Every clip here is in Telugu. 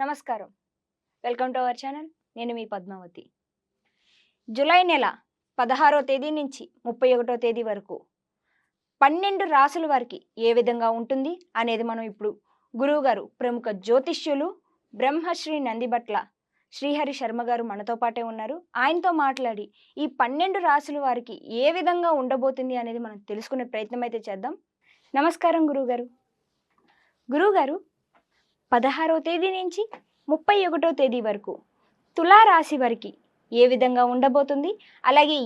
నమస్కారం. Welcome to our channel. నేను మీ పద్మావతి. జూలై నెల 16వ తేదీ నుంచి 31వ తేదీ వరకు 12 రాసుల వారికి ఏ విధంగా ఉంటుంది అనేది మనం ఇప్పుడు గురువుగారు ప్రముఖ జ్యోతిష్యులు బ్రహ్మశ్రీ నందిబట్ల శ్రీహరి శర్మ గారు మనతో పాటే ఉన్నారు. ఆయనతో మాట్లాడి ఈ 12 రాసుల వారికి ఏ విధంగా ఉండబోతుంది అనేది మనం తెలుసుకునే ప్రయత్నం అయితే చేద్దాం. నమస్కారం గురువుగారు. గురువుగారు, 16వ తేదీ నుంచి 31వ తేదీ వరకు తులారాశి వారికి ఏ విధంగా ఉండబోతుంది, అలాగే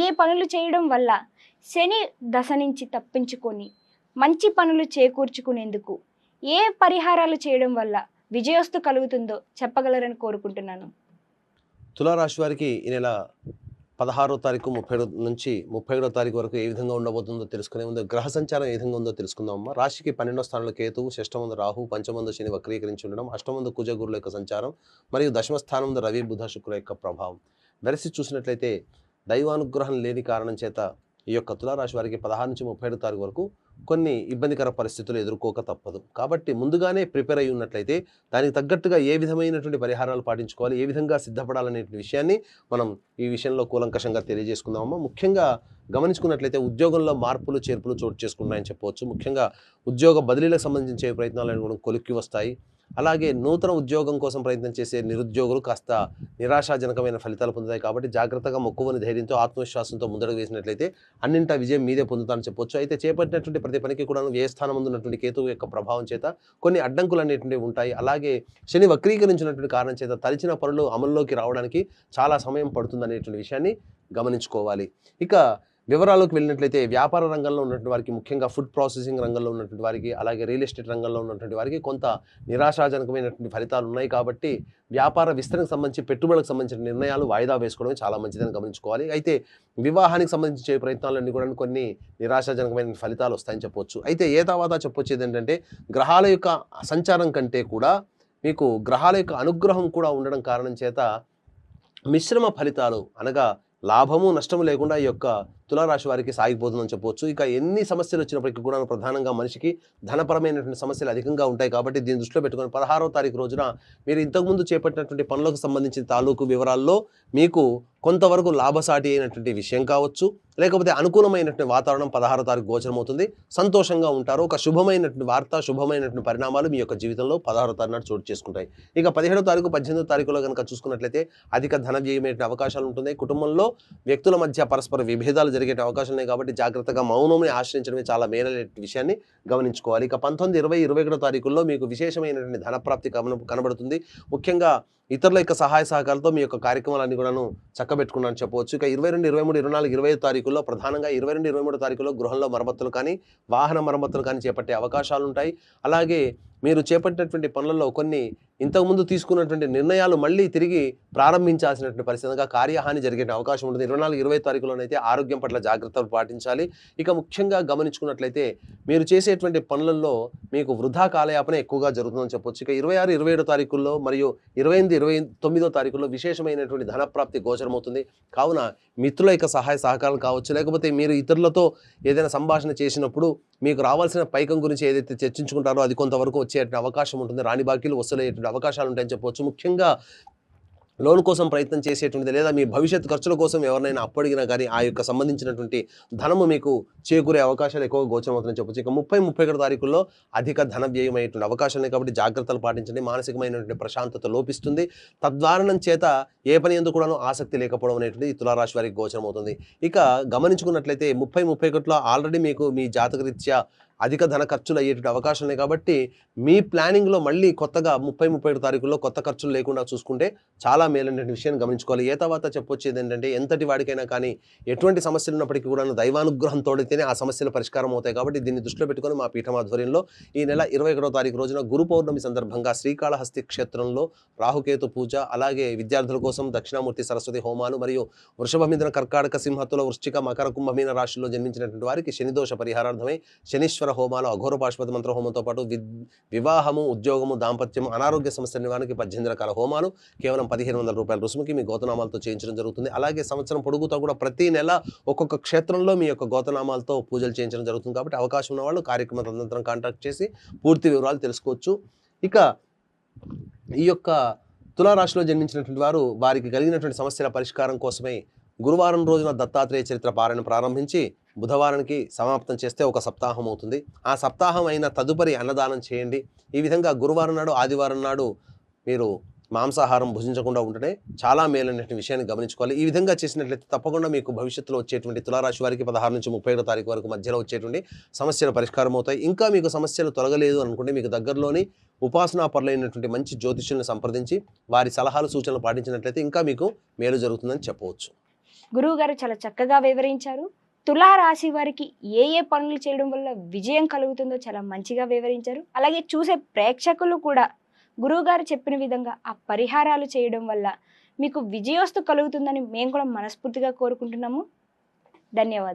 ఏ పనులు చేయడం వల్ల శని దశ నుంచి తప్పించుకొని మంచి పనులు చేకూర్చుకునేందుకు ఏ పరిహారాలు చేయడం వల్ల విజయోస్తు కలుగుతుందో చెప్పగలరని కోరుకుంటున్నాను. తులారాశి వారికి ఈ నెల 16వ తారీఖు 30 నుంచి 31వ తారీఖు వరకు ఏ విధంగా ఉండబోతుందో తెలుసుకునే ముందు గ్రహ సంచారం ఏ విధంగా ఉందో తెలుసుకుందామమ్మా. రాశికి 12వ స్థానంలో కేతువు, 6వ రాహు, 5వ శని వక్రీకరించి ఉండడం, 8వ కుజ గురుల యొక్క సంచారం మరియు 10వ స్థానం రవి బుధ శుక్రుల యొక్క ప్రభావం వెరసి చూసినట్లయితే దైవానుగ్రహం లేని కారణం చేత ఈ యొక్క తులారాశి వారికి 16 నుంచి 31 తారీఖు వరకు కొన్ని ఇబ్బందికర పరిస్థితులు ఎదుర్కోక తప్పదు. కాబట్టి ముందుగానే ప్రిపేర్ అయి ఉన్నట్లయితే దానికి తగ్గట్టుగా ఏ విధమైనటువంటి పరిహారాలు పాటించుకోవాలి, ఏ విధంగా సిద్ధపడాలనే విషయాన్ని మనం ఈ విషయంలో కూలంకషంగా తెలియజేసుకుందామమ్మా. ముఖ్యంగా గమనించుకున్నట్లయితే ఉద్యోగంలో మార్పులు చేర్పులు చోటు చేసుకున్నాయని చెప్పవచ్చు. ముఖ్యంగా ఉద్యోగ బదిలీలకు సంబంధించే ప్రయత్నాలు కూడా కొలిక్కి వస్తాయి. అలాగే నూతన ఉద్యోగం కోసం ప్రయత్నం చేసే నిరుద్యోగులు కాస్త నిరాశాజనకమైన ఫలితాలు పొందుతాయి. కాబట్టి జాగ్రత్తగా మొక్కువని ధైర్యంతో ఆత్మవిశ్వాసంతో ముందడుగు వేసినట్లయితే అన్నింటా విజయం మీదే పొందుతానని చెప్పొచ్చు. అయితే చేపట్టినటువంటి ప్రతి పనికి కూడా ఏ స్థానం ఉన్నటువంటి కేతువు యొక్క ప్రభావం చేత కొన్ని అడ్డంకులు అనేటువంటివి ఉంటాయి. అలాగే శని వక్రీకరించినటువంటి కారణం చేత తలిచిన పనులు అమల్లోకి రావడానికి చాలా సమయం పడుతుంది అనేటువంటి విషయాన్ని గమనించుకోవాలి. ఇక వివరాల్లోకి వెళ్ళినట్లయితే వ్యాపార రంగంలో ఉన్నటువంటి వారికి, ముఖ్యంగా ఫుడ్ ప్రాసెసింగ్ రంగంలో ఉన్నటువంటి వారికి, అలాగే రియల్ ఎస్టేట్ రంగంలో ఉన్నటువంటి వారికి కొంత నిరాశాజనకమైనటువంటి ఫలితాలు ఉన్నాయి. కాబట్టి వ్యాపార విస్తరణకు సంబంధించి పెట్టుబడులకు సంబంధించిన నిర్ణయాలు వాయిదా వేసుకోవడమే చాలా మంచిదని గమనించుకోవాలి. అయితే వివాహానికి సంబంధించే ప్రయత్నాలన్నీ కూడా కొన్ని నిరాశాజనకమైన ఫలితాలు వస్తాయని చెప్పవచ్చు. అయితే ఏ తర్వాత చెప్పొచ్చేది ఏంటంటే గ్రహాల యొక్క సంచారం కంటే కూడా మీకు గ్రహాల యొక్క అనుగ్రహం కూడా ఉండడం కారణం చేత మిశ్రమ ఫలితాలు అనగా లాభము నష్టము లేకుండా ఈ యొక్క తులారాశి వారికి సాగిపోతుందని చెప్పవచ్చు. ఇక ఎన్ని సమస్యలు వచ్చినప్పటికీ కూడా ప్రధానంగా మనిషికి ధనపరమైనటువంటి సమస్యలు అధికంగా ఉంటాయి. కాబట్టి దీన్ని దృష్టిలో పెట్టుకొని 16వ తారీఖు రోజున మీరు ఇంతకుముందు చేపట్టినటువంటి పనులకు సంబంధించిన తాలూకు వివరాల్లో మీకు కొంతవరకు లాభసాటి అయినటువంటి విషయం కావచ్చు, లేకపోతే అనుకూలమైనటువంటి వాతావరణం 16వ తారీఖు గోచరమవుతుంది. సంతోషంగా ఉంటారు. ఒక శుభమైనటువంటి వార్త, శుభమైనటువంటి పరిణామాలు మీ యొక్క జీవితంలో 16వ తారీఖు నాడు చోటు చేసుకుంటాయి. ఇక 17వ తారీఖు 18వ తారీఖులో కనుక చూసుకున్నట్లయితే అధిక ధన వ్యయమైన అవకాశాలు ఉంటుంది. కుటుంబంలో వ్యక్తుల మధ్య పరస్పర విభేదాలు జరిగే అవకాశం ఉన్నాయి. కాబట్టి జాగ్రత్తగా మౌనంని ఆశ్రయించడమే చాలా మేలైన విషయాన్ని గమనించుకోవాలి. ఇక 19, 20, 21 తారీఖుల్లో మీకు విశేషమైనటువంటి ధనప్రాప్తి కనబడుతుంది. ముఖ్యంగా ఇతరుల యొక్క సహాయ సహకారాలతో మీ యొక్క కార్యక్రమాలన్నీ కూడాను చక్కబెట్టుకున్నాను చెప్పవచ్చు. ఇక 22, 23, 24, 25 తారీఖుల్లో ప్రధానంగా 22, 23 తారీఖుల్లో గృహంలో మరమ్మతులు కానీ వాహన మరమ్మతులు కానీ చేపట్టే అవకాశాలు ఉంటాయి. అలాగే మీరు చేపట్టినటువంటి పనులలో కొన్ని ఇంతకుముందు తీసుకున్నటువంటి నిర్ణయాలు మళ్ళీ తిరిగి ప్రారంభించాల్సినటువంటి పరిస్థితిగా కార్యహాని జరిగే అవకాశం ఉంటుంది. 24, 20 తారీఖులోనైతే ఆరోగ్యం పట్ల జాగ్రత్తలు పాటించాలి. ఇక ముఖ్యంగా గమనించుకున్నట్లయితే మీరు చేసేటువంటి పనులలో మీకు వృధా కాలయాపన ఎక్కువగా జరుగుతుందని చెప్పొచ్చు. ఇక 26, 27 తారీఖుల్లో మరియు 28, 29వ తారీఖుల్లో విశేషమైనటువంటి ధనప్రాప్తి గోచరమవుతుంది. కావున మిత్రుల యొక్క సహాయ సహకారం కావచ్చు, లేకపోతే మీరు ఇతరులతో ఏదైనా సంభాషణ చేసినప్పుడు మీకు రావాల్సిన పైకం గురించి ఏదైతే చర్చించుకుంటారో అది కొంతవరకు వచ్చే అవకాశం ఉంటుంది. రాని బాకీలు వసూలయ్యేటువంటి అవకాశాలు ఉంటాయని చెప్పవచ్చు. ముఖ్యంగా లోన్ కోసం ప్రయత్నం చేసేటువంటిది లేదా మీ భవిష్యత్ ఖర్చుల కోసం ఎవరినైనా అప్పడిగినా కానీ ఆ యొక్క సంబంధించినటువంటి ధనము మీకు చేకూరే అవకాశాలు ఎక్కువగా గోచరమవుతుందని చెప్పొచ్చు. ఇక 30, 31 తారీఖుల్లో అధిక ధన వ్యయం అయ్యేటువంటి అవకాశాలు ఉన్నాయి. కాబట్టి జాగ్రత్తలు పాటించండి. మానసికమైనటువంటి ప్రశాంతత లోపిస్తుంది. తద్వారణం చేత ఏ పని ఎందుకు కూడాను ఆసక్తి లేకపోవడం అనేటువంటి తులారాశి వారికి గోచరమవుతుంది. ఇక గమనించుకున్నట్లయితే 30, 31లో ఆల్రెడీ మీకు మీ జాతకరీత్యా అధిక ధన ఖర్చులు అయ్యేటువంటి అవకాశం ఉన్నాయి. కాబట్టి మీ ప్లానింగ్లో మళ్ళీ కొత్తగా 30, 31 తారీఖుల్లో కొత్త ఖర్చులు లేకుండా చూసుకుంటే చాలా మేలైన విషయాన్ని గమనించుకోవాలి. ఏ తర్వాత చెప్పొచ్చేది ఏంటంటే ఎంతటి వాడికైనా కానీ ఎటువంటి సమస్యలు ఉన్నప్పటికీ కూడా దైవానుగ్రహం తోడితేనే ఆ సమస్యలు పరిష్కారం అవుతాయి. కాబట్టి దీన్ని దృష్టిలో పెట్టుకొని మా పీఠం ఆధ్వర్యంలో ఈ నెల 21వ తారీఖు రోజున గురు పౌర్ణమి సందర్భంగా శ్రీకాళహస్తి క్షేత్రంలో రాహుకేతు పూజ, అలాగే విద్యార్థుల కోసం దక్షిణామూర్తి సరస్వతి హోమాలు మరియు వృషభ మిథున కర్కాటక సింహతుల వృశ్చిక మకర కుంభమీన రాశిలో జన్మించినటువంటి వారికి శనిదోష పరిహారార్థమై శనీశ్వర హోమాలు, అఘోర పాశుపతి మంత్ర హోమంతో పాటు వివాహము, ఉద్యోగము, దాంపత్యము, అనారోగ్య సమస్యల నివారణకి 18 రకాల హోమాలు కేవలం 1500 రూపాయల రుసుముకి మీ గోతనామాలతో చేయించడం జరుగుతుంది. అలాగే సంవత్సరం పొడుగుతో కూడా ప్రతి నెల ఒక్కొక్క క్షేత్రంలో మీ యొక్క గోతనామాలతో పూజలు చేయించడం జరుగుతుంది. కాబట్టి అవకాశం ఉన్న వాళ్ళు కార్యక్రమ తదనంతరం కాంటాక్ట్ చేసి పూర్తి వివరాలు తెలుసుకోవచ్చు. ఇక ఈ యొక్క తులారాశిలో జన్మించినటువంటి వారు వారికి కలిగినటువంటి సమస్యల పరిష్కారం కోసమై గురువారం రోజున దత్తాత్రేయ చరిత్ర పారాయణ ప్రారంభించి బుధవారానికి సమాప్తం చేస్తే ఒక సప్తాహం అవుతుంది. ఆ సప్తాహం అయిన తదుపరి అన్నదానం చేయండి. ఈ విధంగా గురువారం నాడు, ఆదివారం నాడు మీరు మాంసాహారం భుజించకుండా ఉంటేనే చాలా మేలైనటువంటి విషయాన్ని గమనించుకోవాలి. ఈ విధంగా చేసినట్లయితే తప్పకుండా మీకు భవిష్యత్తులో వచ్చేటువంటి తులారాశి వారికి 16 నుంచి 31 తారీఖు వరకు మధ్యలో వచ్చేటువంటి సమస్యలు పరిష్కారం అవుతాయి. ఇంకా మీకు సమస్యలు తొలగలేదు అనుకుంటే మీకు దగ్గరలోని ఉపాసనా పరులైనటువంటి మంచి జ్యోతిష్యుల్ని సంప్రదించి వారి సలహాలు సూచనలు పాటించినట్లయితే ఇంకా మీకు మేలు జరుగుతుందని చెప్పవచ్చు. గురువు గారు చాలా చక్కగా వివరించారు. తులారాశి వారికి ఏ ఏ పనులు చేయడం వల్ల విజయం కలుగుతుందో చాలా మంచిగా వివరించారు. అలాగే చూసే ప్రేక్షకులు కూడా గురువుగారు చెప్పిన విధంగా ఆ పరిహారాలు చేయడం వల్ల మీకు విజయోస్తు కలుగుతుందని మేము కూడా మనస్ఫూర్తిగా కోరుకుంటున్నాము. ధన్యవాదాలు.